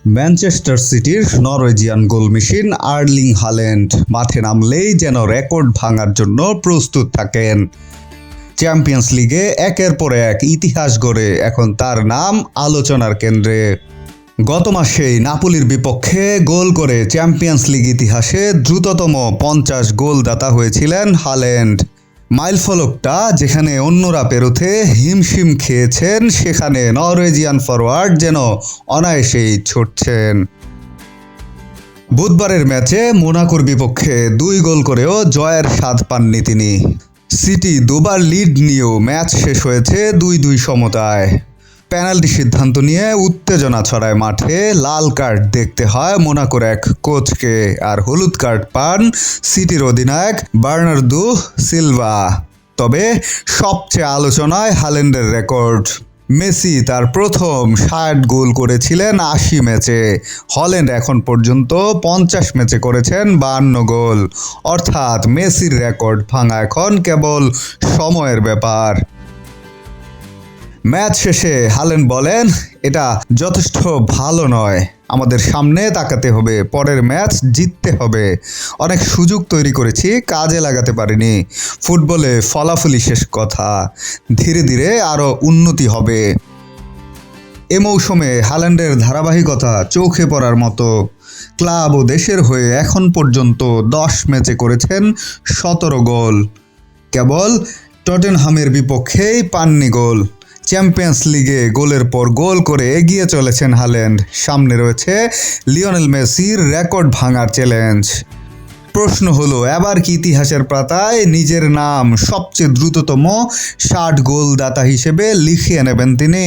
Manchester সিটির Norwegian goal machine Erling Haaland মাঠে নামলেই যেন রেকর্ড ভাঙার জন্য প্রস্তুত থাকেন। চ্যাম্পিয়ন্স লিগে একের পর এক ইতিহাস গড়ে এখন তার নাম আলোচনার কেন্দ্রে। গত মাসেই নাপোলির বিপক্ষে গোল করে চ্যাম্পিয়ন্স লিগ ইতিহাসে দ্রুততম 50 গোলদাতা হয়েছিলেন হাল্যান্ড। মাইলফলকটা যেখানে অন্যরা পেরোতে হিমশিম খেয়েছেন, সেখানে নরওয়েজিয়ান ফরওয়ার্ড যেন অনায়াসেই ছুটছেন। বুধবারের ম্যাচে মোনাকোর বিপক্ষে 2 গোল করেও জয়ের স্বাদ পাননি তিনি। সিটি দুবার লিড নিয়েও ম্যাচ শেষ হয়েছে 2-2 সমতায়। পেনাল্টি সিদ্ধান্ত নিয়ে উত্তেজনা ছড়ায় মাঠে, লাল কার্ড দেখতে হয় মোনাকোর এক কোচকে, আর হলুদ কার্ড পান সিটির অধিনায়ক বার্নার্দো সিলভা। তবে সবচেয়ে আলোচনায় হাল্যান্ডের রেকর্ড। মেসি তার প্রথম 60 গোল করেছিলেন 80 ম্যাচে। হল্যান্ড এখন পর্যন্ত 50 ম্যাচে করেছেন 52 গোল। অর্থাৎ মেসির রেকর্ড ভাঙা এখন কেবল সময়ের ব্যাপার। ম্যাচ শেষে হাল্যান্ড বলেন, এটা যথেষ্ট ভালো নয়, আমাদের সামনে তাকাতে হবে, পরের ম্যাচ জিততে হবে। অনেক সুযোগ তৈরি করেছি, কাজে লাগাতে পারিনি। ফুটবলে ফলাফলই শেষ কথা, ধীরে ধীরে আরও উন্নতি হবে। এ মৌসুমে হাল্যান্ডের ধারাবাহিকতা চোখে পড়ার মতো। ক্লাব ও দেশের হয়ে এখন পর্যন্ত 10 ম্যাচে করেছেন 17 গোল। কেবল টটেনহামের বিপক্ষেই পাননি গোল। চ্যাম্পিয়ন্স লিগে গোলের পর গোল করে এগিয়ে চলেছেন হাল্যান্ড। সামনে রয়েছে লিওনেল মেসির রেকর্ড ভাঙার চ্যালেঞ্জ। প্রশ্ন হলো, এবার কি ইতিহাসের পাতায় নিজের নাম সবচেয়ে দ্রুততম 60 গোলদাতা হিসেবে লিখিয়ে নেবেন তিনি?